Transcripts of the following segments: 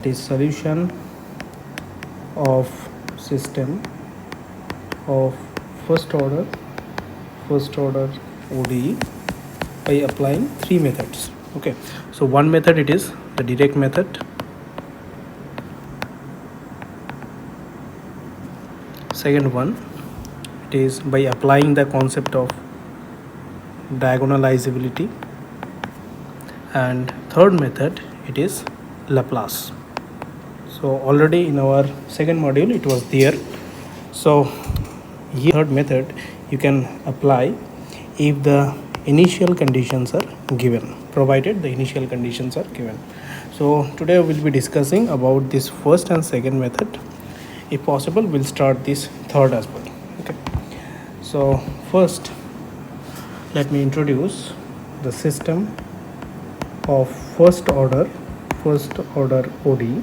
It is solution of system of first order ODE by applying three methods. Okay, so one method, it is the direct method. Second one, it is by applying the concept of diagonalizability. And third method, it is Laplace. So already in our second module it was there. So here third method you can apply if the initial conditions are given, provided the initial conditions are given. So today we will be discussing about this first and second method. If possible, we'll start this third as well. Okay, so first let me introduce the system of first order ODE.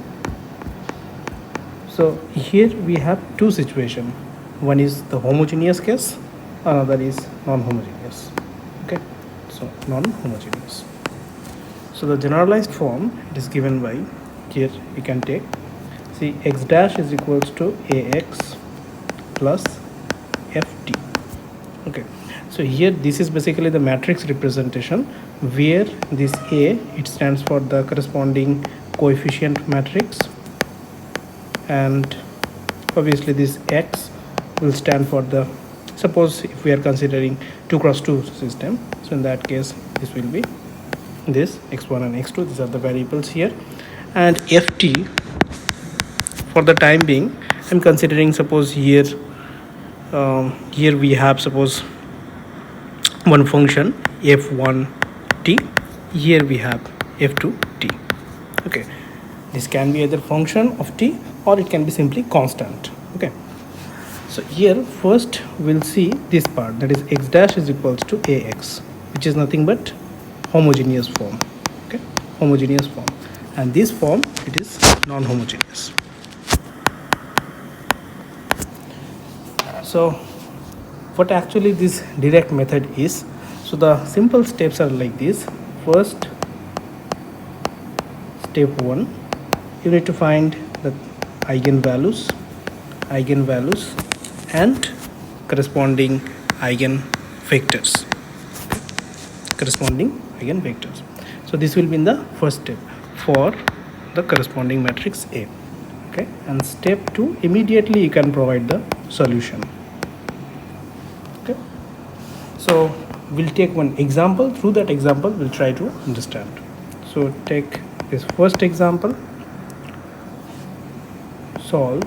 So here we have two situations. One is the homogeneous case, another is non-homogeneous. Okay, so non-homogeneous. So the generalized form, it is given by, here you can take, see, x dash is equals to ax plus ft. Okay, so here this is basically the matrix representation, where this a, it stands for the corresponding coefficient matrix, and obviously this x will stand for the, suppose if we are considering 2x2 system, so in that case this will be this x1 and x2, these are the variables here. And ft, for the time being I'm considering, suppose here here we have, suppose, one function f1t, here we have f2t. Okay, this can be either function of t or it can be simply constant. Okay, so here first we'll see this part, that is x dash is equals to ax, which is nothing but homogeneous form. Okay, homogeneous form, and this form, it is non-homogeneous. So what actually this direct method is, so the simple steps are like this. First, step 1, you need to find the eigenvalues and corresponding eigenvectors. So this will be in the first step for the corresponding matrix A. Okay, and step 2, immediately you can provide the solution. Okay, so we'll take one example. Through that example we'll try to understand. So take this first example. Solve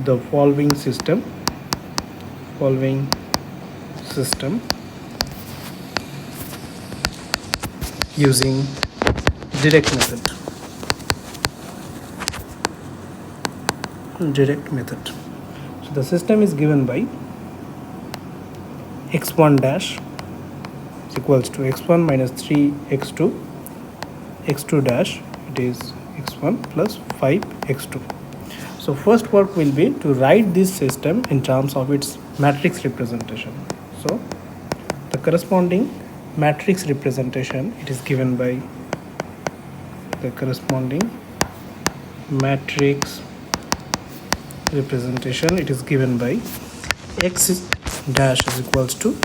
the following system using direct method. So the system is given by x1 dash is equals to x1 minus 3x2, x2 dash, it is x1 plus 5x2. So first work will be to write this system in terms of its matrix representation. So the corresponding matrix representation, it is given by the corresponding matrix representation, it is given by x dash is equals to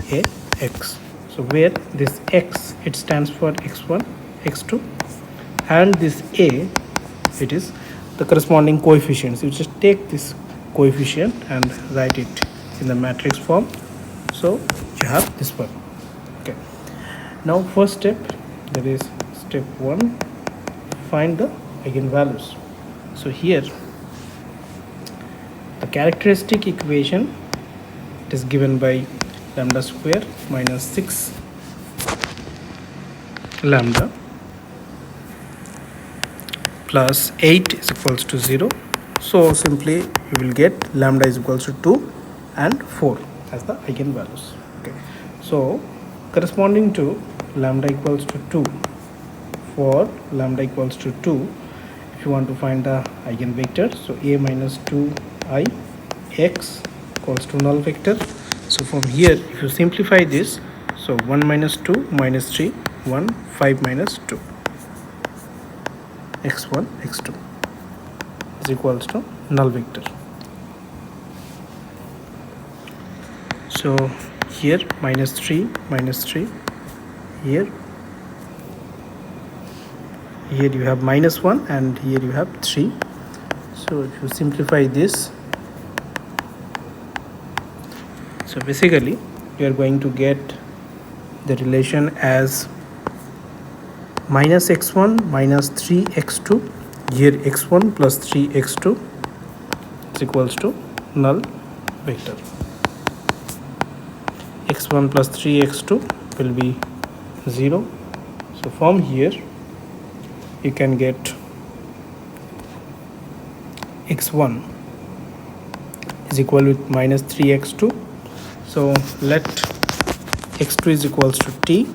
ax. So where this x, it stands for x1, x2, and this a, it is the corresponding coefficients. You just take this coefficient and write it in the matrix form. So you have this one. Okay, now first step, that is step 1, find the eigenvalues. So here the characteristic equation, it is given by lambda square minus 6 lambda plus 8 is equals to 0. So simply you will get lambda is equals to 2 and 4 as the eigenvalues. Okay, so corresponding to lambda equals to 2, for lambda equals to 2, if you want to find the eigenvector, so a minus 2i x equals to null vector. So from here if you simplify this, so 1 minus 2 minus 3, 1, 5 minus 2. x1 x2 is equals to null vector. So here -3 here you have -1 and here you have 3. So if you simplify this, so basically you are going to get the relation as -x1 -3x2. Here x1 plus 3x2 is equals to null vector. x1 plus 3x2 will be 0. So from here you can get x1 is equal with -3x2. So let x2 is equals to t.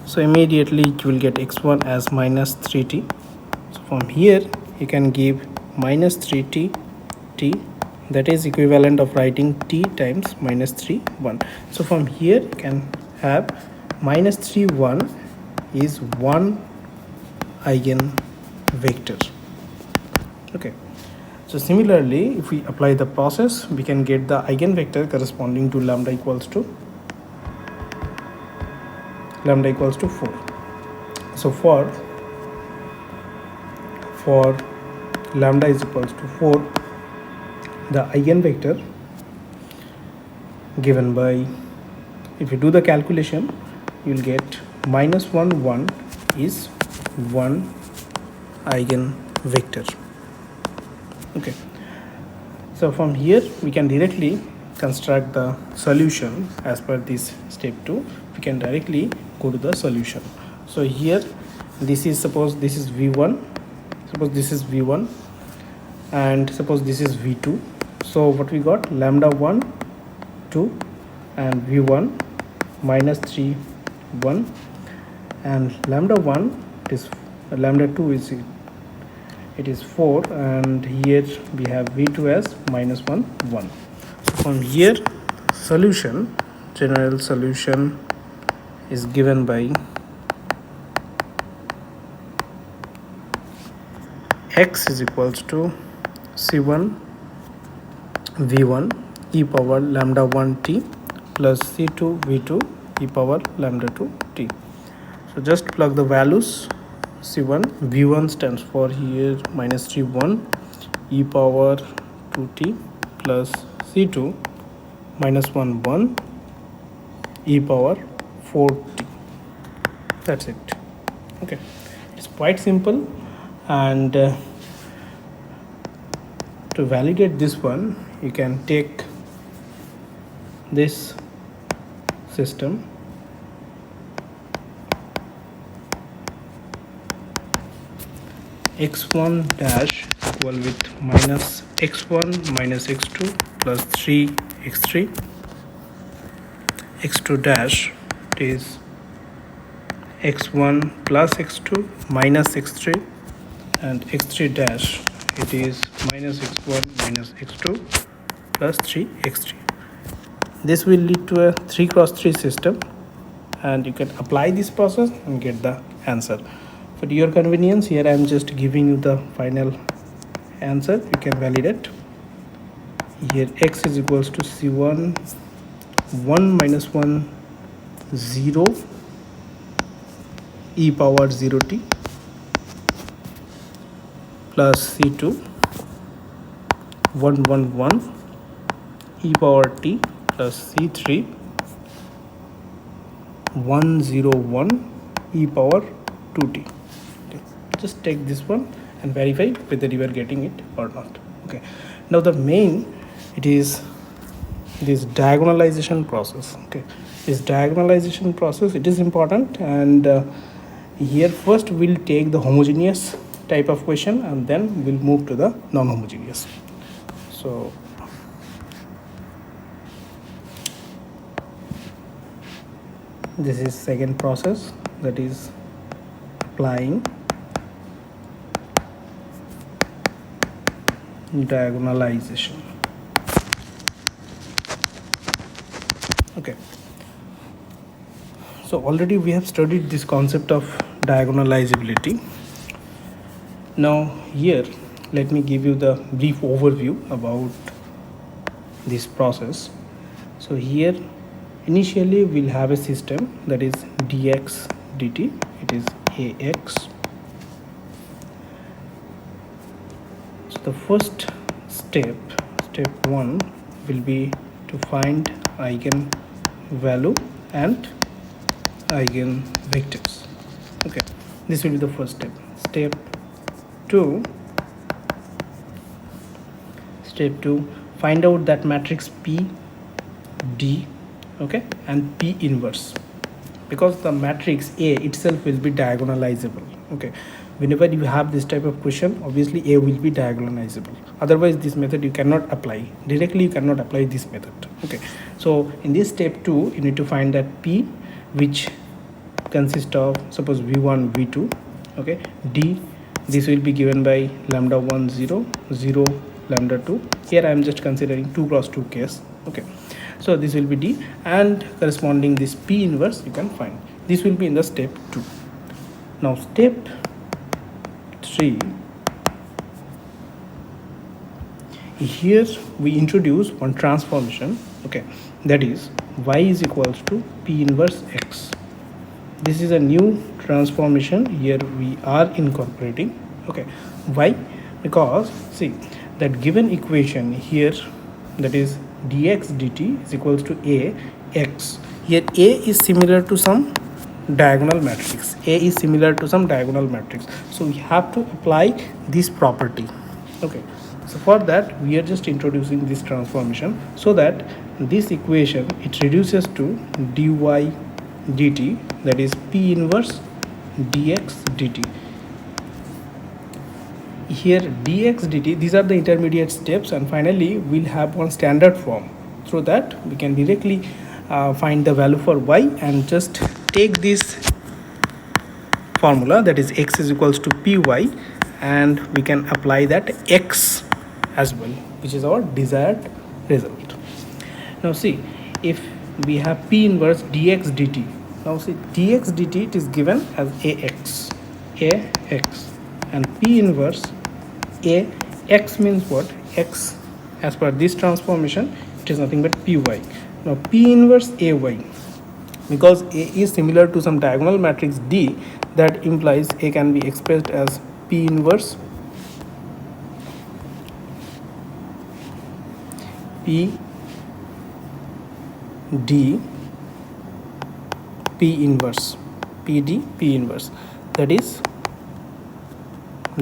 So immediately you will get x1 as -3t. So from here you can give -3t t, that is equivalent of writing t times -3 1. So from here you can have -3 1 is one eigenvector. Okay, so similarly if we apply the process, we can get the eigenvector corresponding to lambda equals to 4. So for lambda is equals to 4, the eigenvector given by, if you do the calculation, you will get -1 1 is one eigenvector. Okay, so from here we can directly construct the solution as per this step 2. We can directly go to the solution. So here this is, suppose this is v1, suppose this is v1 and suppose this is v2. So what we got, lambda 1 2 and v1 -3 1, and lambda 1 is lambda 2 is it is 4, and here we have v2 as -1 1. So from here solution, general solution is given by x is equals to c1 v1 e power lambda 1 t plus c2 v2 e power lambda 2 t. So just plug the values. C1 v1 stands for here -3 1 e power 2t plus c2 -1 1 e power 4t. That's it. Okay, it's quite simple. And to validate this one, you can take this system, x1 dash equal with -x1 -x2 plus 3x3, x2 dash is x1 plus x2 minus x3, and x3 dash it is -x1 -x2 plus 3x3. This will lead to a 3x3 system, and you can apply this process and get the answer. For your convenience, here I am just giving you the final answer. You can validate. Here x is equals to c1 1 minus 1 0 e power 0t plus c2 1 1 1 e power t plus c3 1 0 1 e power 2t. Okay. Just take this one and verify whether you are getting it or not. Okay, now the main, it is this diagonalization process. Okay, this diagonalization process, it is important, and here first we'll take the homogeneous type of question and then we'll move to the non-homogeneous. So this is second process, that is applying diagonalization. Okay, so already we have studied this concept of diagonalizability. Now here let me give you the brief overview about this process. So here initially we'll have a system that is dx dt, it is ax. So the first step, step 1, will be to find eigen value and eigen vectors. Okay, this will be the first step. Step 2, find out that matrix P D, okay, and P inverse, because the matrix A itself will be diagonalizable. Okay, whenever you have this type of question, obviously A will be diagonalizable, otherwise this method you cannot apply directly, you cannot apply this method. Okay, so in this step 2 you need to find that P, which consists of suppose v1 v2, okay, D, this will be given by lambda 1 0 0 lambda 2. Here I am just considering 2 cross 2 case. Okay, so this will be D, and corresponding this P inverse you can find. This will be in the step 2. Now step 3, here we introduce one transformation, okay, that is y is equals to P inverse x. This is a new transformation here we are incorporating. Okay, why? Because see that given equation here, that is dx dt is equals to a x. Here a is similar to some diagonal matrix. A is similar to some diagonal matrix, so we have to apply this property. Okay, so for that we are just introducing this transformation, so that this equation it reduces to dy dt, that is P inverse dx dt. Here dx dt, these are the intermediate steps, and finally we'll have one standard form, so that we can directly find the value for y and just take this formula, that is x is equals to py, and we can apply that x as well, which is our desired result. Now see, if we have P inverse dx dt, now see dx dt it is given as ax, and P inverse ax means what? X, as per this transformation it is nothing but py. Now P inverse ay, because A is similar to some diagonal matrix D, that implies A can be expressed as P inverse P D P inverse, PD P inverse, that is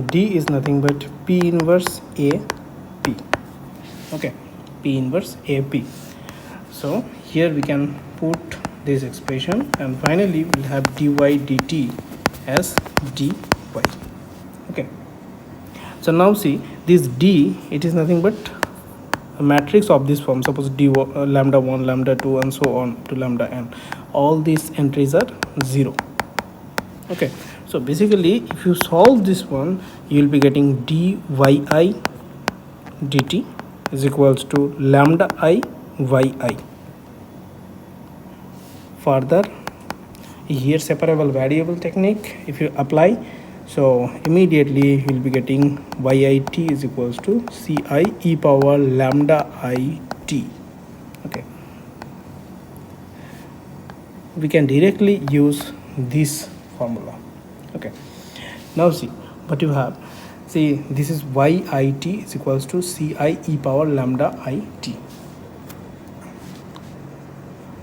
D is nothing but P inverse AP. Okay, P inverse AP. So here we can put this expression, and finally we'll have dy dt as dy. Okay, so now see this D, it is nothing but a matrix of this form. Suppose d lambda 1 lambda 2 and so on to lambda n, all these entries are 0. Okay, so basically if you solve this one, you will be getting dy dt is equals to lambda I yi. Further, here separable variable technique if you apply, so immediately you will be getting yit is equals to ci e power lambda I t. Okay, we can directly use this formula. Okay, now see what you have. See, this is yit is equals to ci e power lambda I t.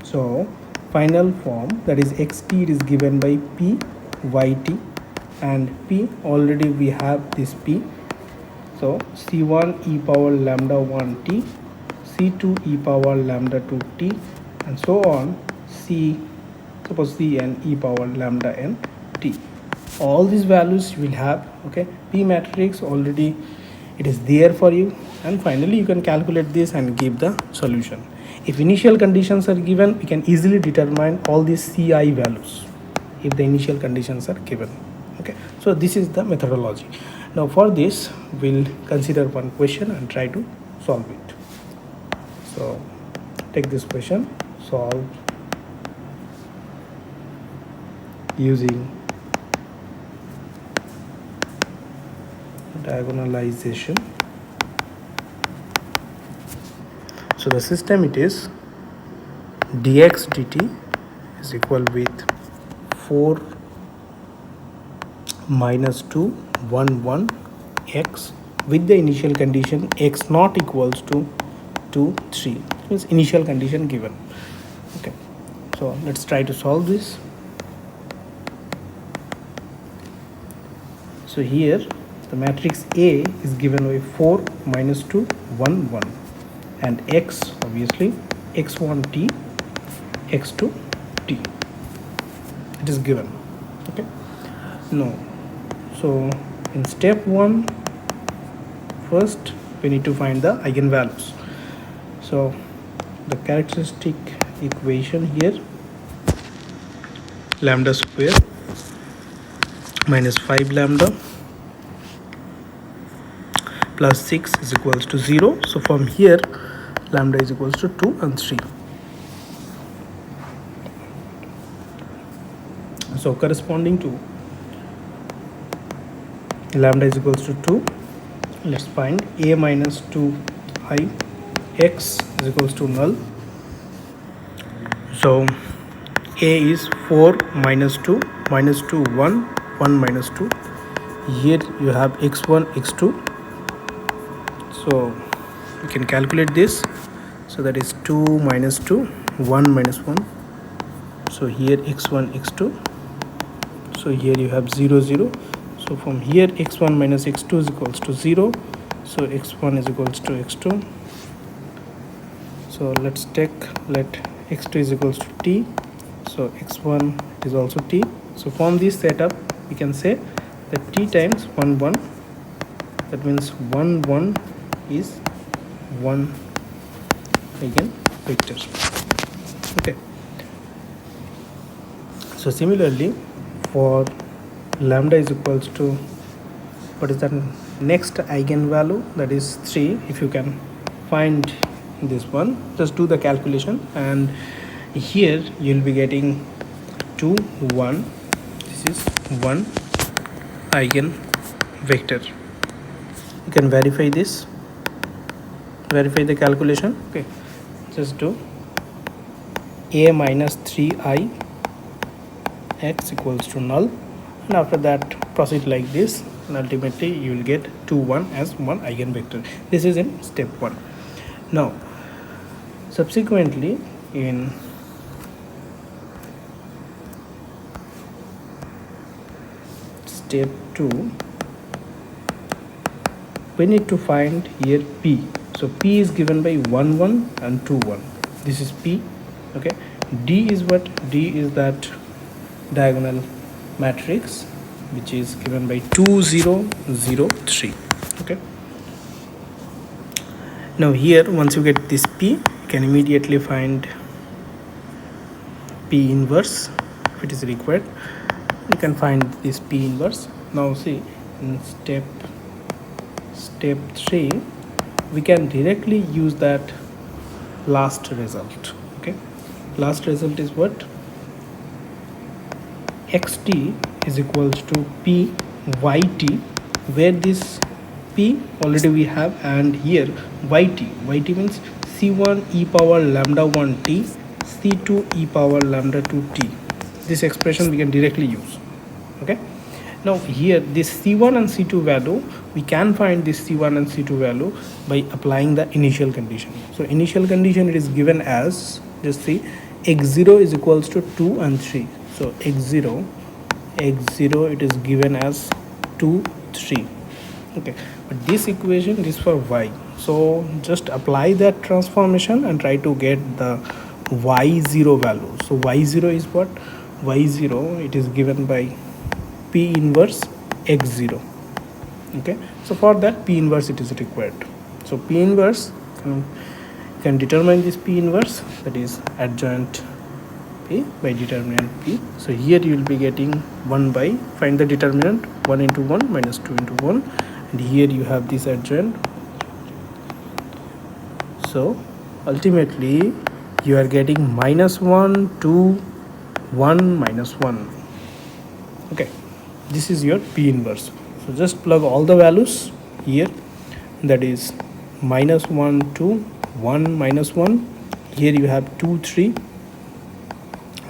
So final form, that is xt is given by p yt, and p already we have this p, so c1 e power lambda 1 t, c2 e power lambda 2 t, and so on, suppose cn e power lambda n t. All these values you will have. Okay, p matrix already it is there for you, and finally you can calculate this and give the solution. If initial conditions are given, we can easily determine all these ci values if the initial conditions are given. Okay, so this is the methodology. Now for this we'll consider one question and try to solve it. So take this question, solve using diagonalization. So the system it is dx dt is equal with 4 minus 2 1 1 x with the initial condition x not equals to 2 3, means initial condition given. Okay, so let's try to solve this. So here the matrix A is given by 4 minus 2 1 1 and x obviously x1 t x2 t, it is given. Okay, no, so in step 1 first we need to find the eigenvalues. So the characteristic equation here, lambda square minus 5 lambda plus 6 is equals to 0. So from here lambda is equals to 2 and 3. So corresponding to lambda is equals to 2, let's find a minus 2i x is equals to null. So a is 4 minus 2 minus 2 1 1 minus 2. Here you have x1 x2, so you can calculate this. So that is 2 minus 2 1 minus 1. So here x1 x2, so here you have 0 0. So from here x1 minus x2 is equals to 0. So x1 is equals to x2. So let's take, let x2 is equals to t. So x1 is also t. So from this setup we can say that t times 1 1, that means 1 1 is 1 eigenvector. Okay, so similarly for lambda is equals to, what is that next eigenvalue, that is 3. If you can find this one, just do the calculation, and here you'll be getting 2 1. This is 1 eigenvector. You can verify this, verify the calculation. Okay, just do a minus 3i x equals to null, and after that proceed like this, and ultimately you will get 2 1 as 1 eigenvector. This is in step 1. Now subsequently in step 2 we need to find here p. So p is given by 1 1 and 2 1. This is p. Okay, d is what? D is that diagonal matrix which is given by 2 0 0 3. Okay, now here once you get this p, you can immediately find p inverse if it is required. You can find this p inverse. Now see, in step 3 we can directly use that last result. Okay, last result is what? xt is equals to p yt, where this p already we have, and here yt means c1 e power lambda 1 t c2 e power lambda 2 t. This expression we can directly use. Okay, now here this c1 and c2 value, we can find this c1 and c2 value by applying the initial condition. So initial condition it is given as, just see, x0 is equals to 2 and 3. So x0 it is given as 2 3. Okay, but this equation is for y, so just apply that transformation and try to get the y0 value. So y0 is what? Y0 it is given by p inverse x0. Okay, so for that p inverse it is required. So p inverse, can determine this p inverse, that is adjoint p by determinant p. So here you will be getting 1 by, find the determinant, 1 into 1 minus 2 into 1, and here you have this adjoint. So ultimately you are getting minus 1 2 1 minus 1. Okay, this is your p inverse. So just plug all the values here, that is -1 2 1 -1. Here you have 2 3.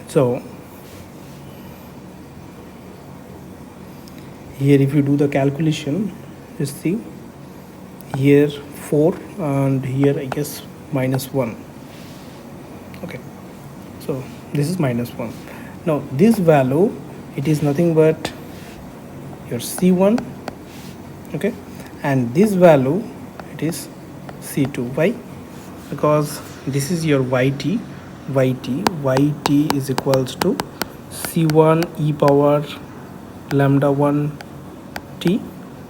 So here if you do the calculation, you see here 4 and here I guess -1. Okay, so this is -1. Now this value, it is nothing but your C1, okay, and this value, it is C2. Why? Because this is your yt is equals to C1 e power lambda 1 t,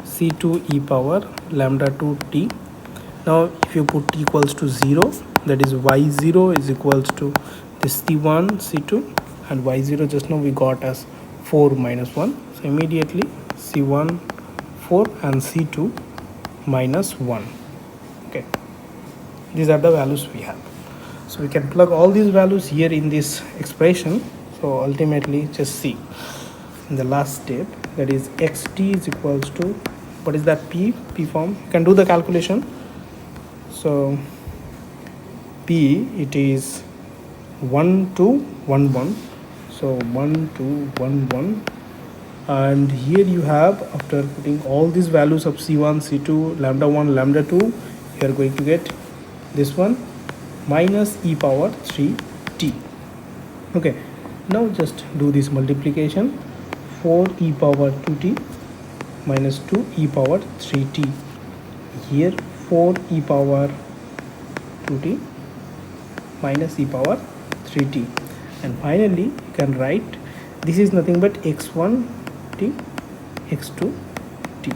C2 e power lambda 2 t. Now if you put t equals to 0, that is y0 is equals to this C1 C2, and y0 just now we got as 4 minus 1. So immediately C1 4 and C2 minus 1. Okay, these are the values we have. So we can plug all these values here in this expression. So ultimately just see in the last step, that is xt is equals to, what is that, p form. You can do the calculation. So p, it is 1 2 1 1. So 1 2 1 1, and here you have, after putting all these values of c1 c2 lambda 1 lambda 2, you are going to get this one minus e power 3t. Okay, now just do this multiplication. 4 e power 2t minus 2 e power 3t. Here 4 e power 2t minus e power 3t, and finally you can write this is nothing but x1 t x2 t.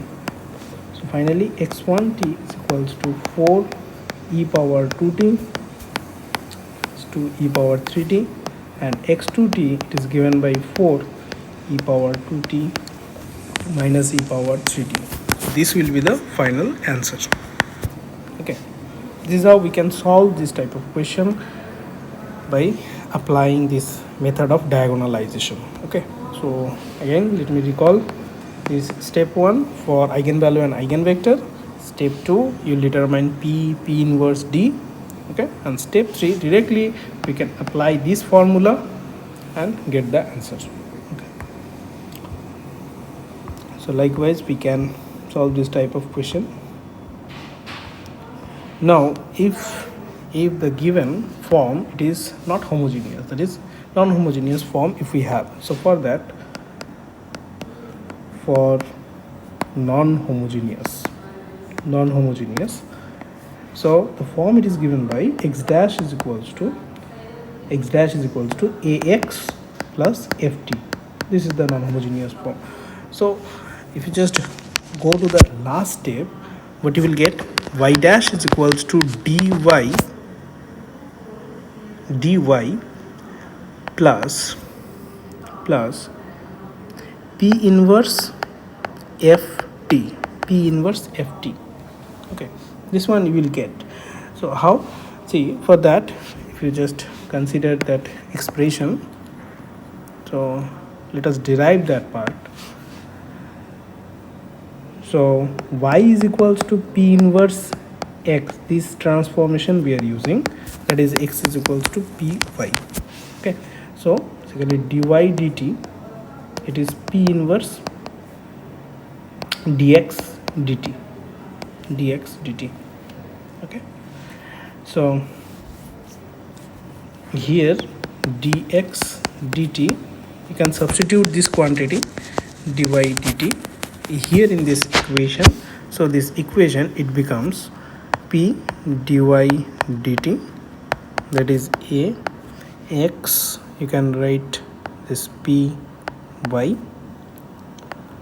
So finally x1 t is equals to 4 e power 2t to e power 3t, and x2 t it is given by 4 e power 2t minus e power 3t. This will be the final answer. Okay, this is how we can solve this type of question by applying this method of diagonalization. Okay, so again let me recall this: step 1 for eigenvalue and eigenvector, step 2 you determine p inverse d, okay, and step 3 directly we can apply this formula and get the answer. Okay, so likewise we can solve this type of question. Now if the given form it is not homogeneous, that is non-homogeneous form if we have, so for that, for non-homogeneous, so the form it is given by x dash is equals to ax plus ft. This is the non-homogeneous form. So if you just go to the last step, what you will get, y dash is equals to dy plus p inverse ft, okay, this one you will get. So how? See, for that, if you just consider that expression, so let us derive that part. So y is equals to p inverse x, this transformation we are using, that is x is equals to py. Okay, so basically dy dt, it is p inverse dx dt. Okay, so here dx dt, you can substitute this quantity dy dt here in this equation. So this equation it becomes p dy dt, that is a x, you can write this p y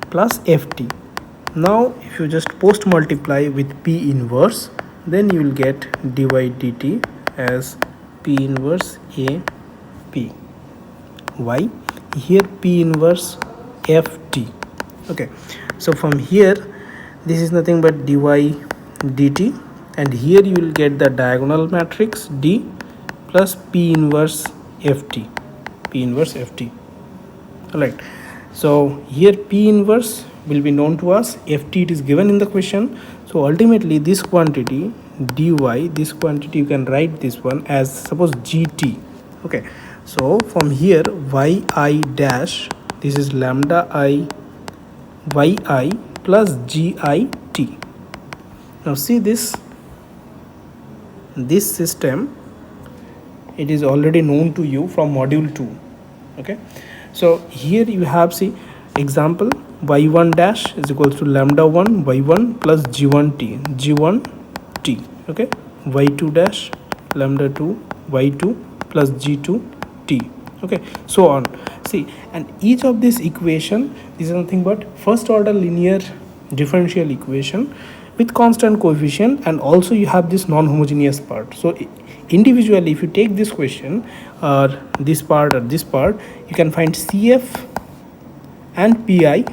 plus ft. Now if you just post multiply with p inverse, then you will get dy dt as p inverse a p y, here p inverse ft. Okay, so from here this is nothing but dy dt, and here you will get the diagonal matrix d plus p inverse ft. All right, so here p inverse will be known to us. Ft it is given in the question. So ultimately this quantity dy, this quantity you can write this one as suppose gt. Okay, so from here yi dash, this is lambda I yi plus git. Now see this system, it is already known to you from module 2. Okay, so here you have, see, example y1 dash is equals to lambda 1 y1 plus g1t. Okay, y2 dash lambda 2 y2 plus g2t. Okay, so on. See, and each of this equation is nothing but first order linear differential equation with constant coefficient, and also you have this non-homogeneous part. So individually if you take this question or this part or this part, you can find CF and PI,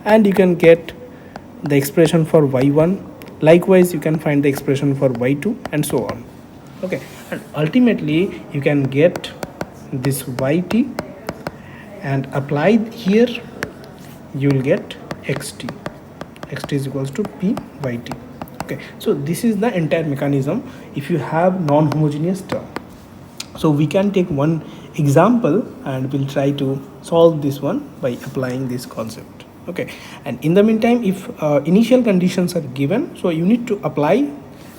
and you can get the expression for y1. Likewise you can find the expression for y2 and so on. Okay, and ultimately you can get this yt, and applied here you will get xt is equals to p by t. Okay, so this is the entire mechanism if you have non-homogeneous term. So we can take one example and we'll try to solve this one by applying this concept. Okay, and in the meantime, if initial conditions are given, so you need to apply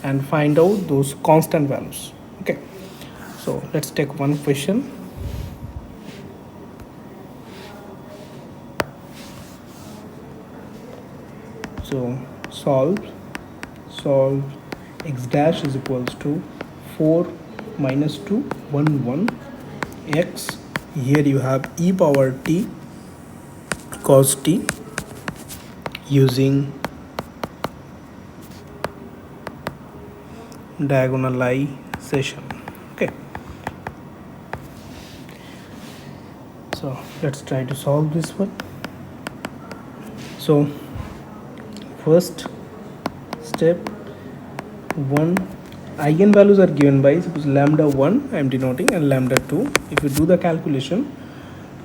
and find out those constant values. Okay, so let's take one question. So solve x dash is equals to 4 minus 2 1 1 x. Here you have e power t cos t using diagonalization. Okay, so let's try to solve this one. So first step, one eigenvalues are given by, suppose lambda 1 I am denoting and lambda 2. If you do the calculation,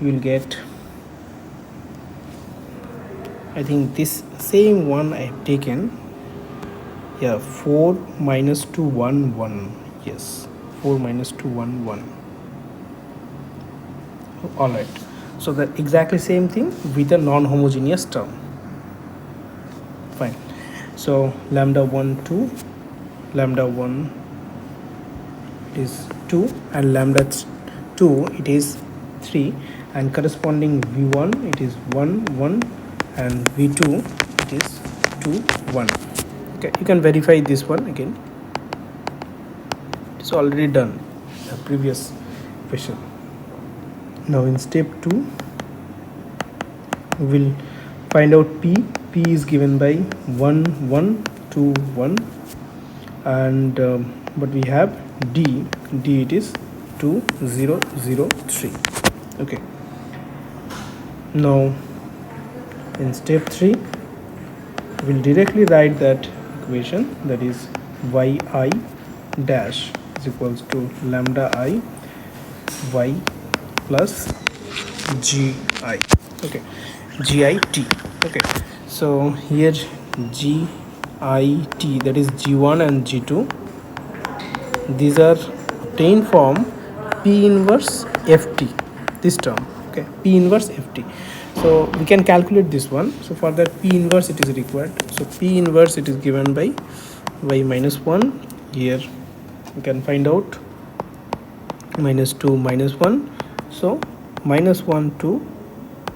you will get, I think this same one I have taken, yeah, 4 minus 2 1 1. Yes, 4 minus 2 1 1. All right, so the exactly same thing with a non-homogeneous term. Fine, so lambda 1 2, lambda 1 is 2 and lambda 2 it is 3, and corresponding v1 it is 1 1 and v2 it is 2 1. Okay, you can verify this one again, it's already done the previous question. Now in step 2 we will find out p is given by 1 1 2 1, and but we have d it is 2 0 0 3. Okay, now in step 3 we'll directly write that equation, that is yi dash is equals to lambda I y plus gi. Okay, git. Okay, so here git, that is g1 and g2, these are obtained from p inverse ft, this term. Okay, p inverse ft. So we can calculate this one. So for that p inverse it is required. So p inverse it is given by y minus 1. Here we can find out minus 2 minus 1. So minus 1 2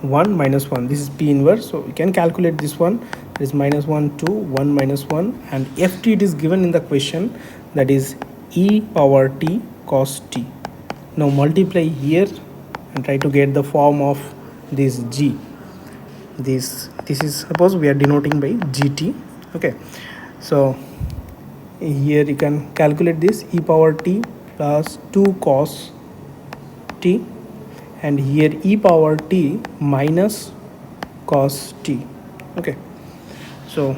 1 minus 1, this is p inverse. So we can calculate this one, that is minus 1 2 1 minus 1, and ft it is given in the question, that is e power t cos t. Now multiply here and try to get the form of this g. This is, suppose we are denoting by gt. Okay, so here you can calculate this e power t plus 2 cos t, and here e power t minus cos t. Okay, so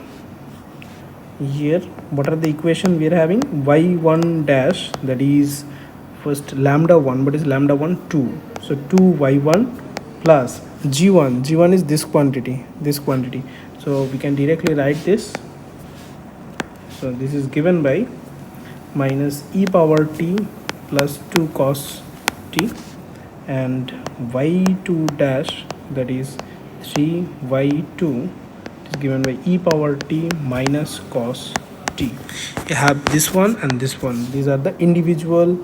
here what are the equation we are having? Y1 dash, that is first lambda 1, but is lambda 1 2, so 2 y1 plus g1 is this quantity, so we can directly write this. So this is given by minus e power t plus 2 cos t, and y2 dash, that is 3y2, is given by e power t minus cos t. You have this one and this one. These are the individual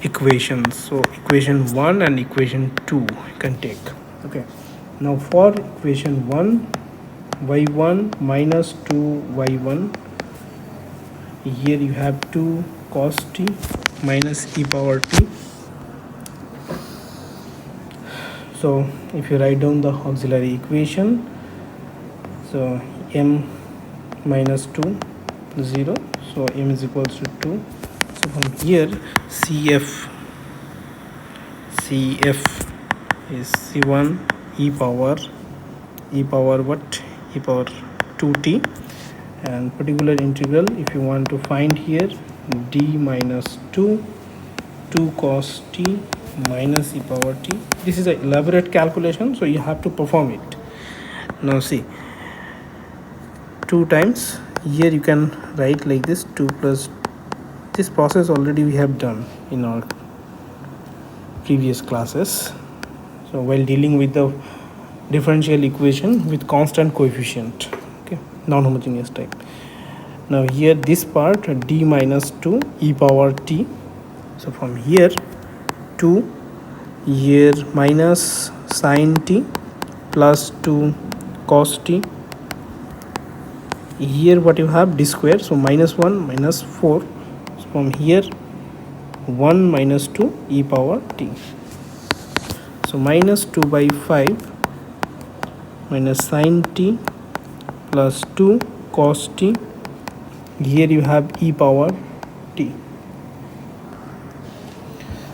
equations. So equation 1 and equation 2 you can take. Okay, now for equation 1, y1 minus 2y1, here you have 2 cos t minus e power t. So if you write down the auxiliary equation, so m minus 2 0, so m is equals to 2. So from here cf is c1 e power what, e power 2t, and particular integral, if you want to find here, d minus 2 cos t minus e power t. This is an elaborate calculation, so you have to perform it. Now see, 2 times, here you can write like this, 2 plus, this process already we have done in our previous classes. So while dealing with the differential equation with constant coefficient, okay, non-homogeneous type. Now here this part, d minus 2 e power t, so from here 2, here minus sin t plus 2 cos t, here what you have, d square, so minus 1 minus 4, so from here 1 minus 2 e power t, so minus 2 by 5 minus sin t plus 2 cos t, here you have e power t.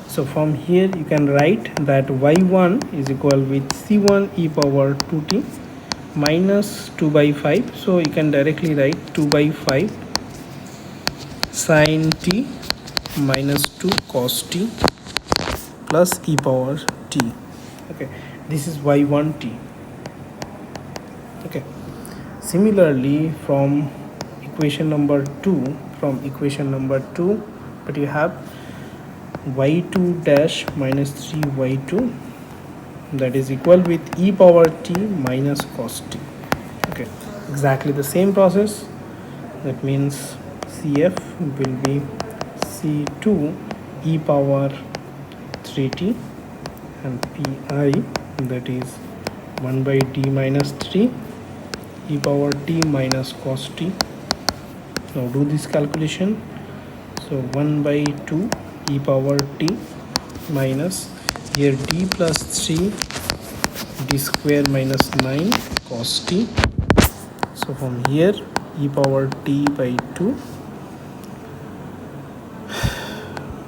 So from here you can write that y1 is equal with c1 e power 2t minus 2 by 5, so you can directly write 2 by 5 sin t minus 2 cos t plus e power t. Okay, this is y1 t. Okay, similarly from equation number 2, but you have y2 dash minus 3y2, that is equal with e power t minus cos t. Okay, exactly the same process. That means cf will be c2 e power 3t, and pi, that is 1 by d minus 3 e power t minus cos t. Now do this calculation. So 1 by 2 e power t minus, here d plus 3 d square minus 9 cos t. So from here e power t by 2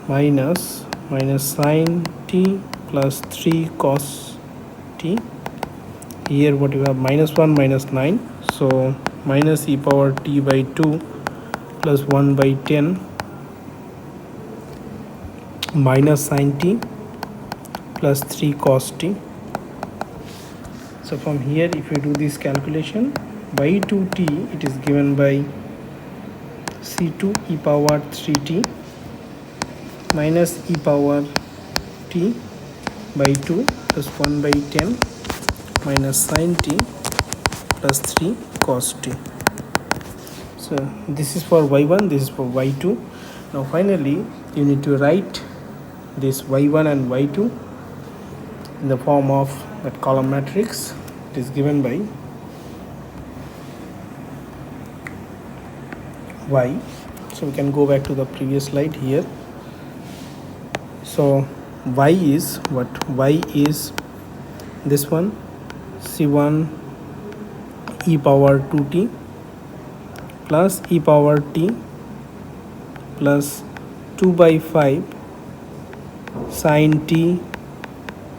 minus sin t plus 3 cos t, here what you have, minus 1 minus 9, so minus e power t by 2 plus 1 by 10 minus sin t plus 3 cos t. So from here if you do this calculation, y2t, it is given by c2 e power 3t minus e power t by 2 plus 1 by 10 minus sin t plus 3 cos t. So this is for y1, this is for y2. Now finally you need to write this y1 and y2 in the form of that column matrix. It is given by y. So we can go back to the previous slide here. So y is what? Y is this one, c1 e power 2t plus e power t plus 2 by 5 sin t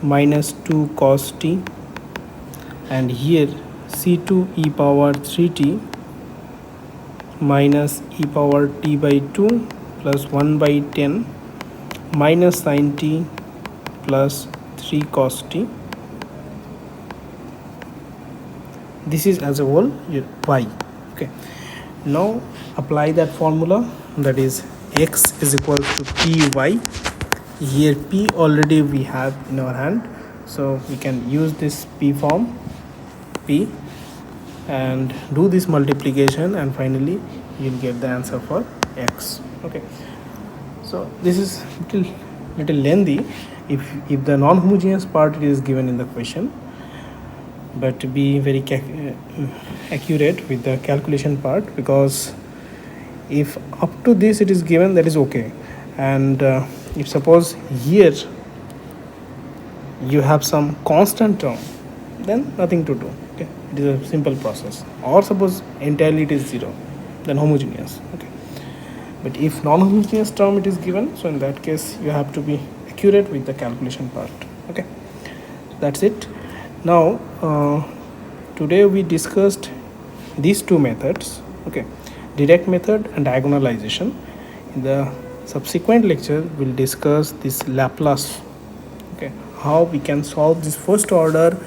minus 2 cos t, and here c2 e power 3t minus e power t by 2 plus 1 by 10 minus sin t plus 3 cos t. this is as a whole y. Okay, now apply that formula, that is x is equal to py. Here p already we have in our hand, so we can use this p form, p, and do this multiplication, and finally you'll get the answer for x. Okay, so this is little lengthy if the non-homogeneous part is given in the question, but be very accurate with the calculation part, because if up to this it is given, that is okay. And if suppose here you have some constant term, then nothing to do. Okay, it is a simple process. Or suppose entirely it is 0, then homogeneous. Okay, but if non-homogeneous term it is given, so in that case you have to be accurate with the calculation part. Okay, that's it. Now today we discussed these two methods. Okay, direct method and diagonalization. In the subsequent lecture we'll discuss this Laplace. Okay, how we can solve this first order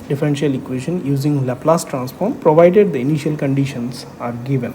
differential equation using Laplace transform, provided the initial conditions are given.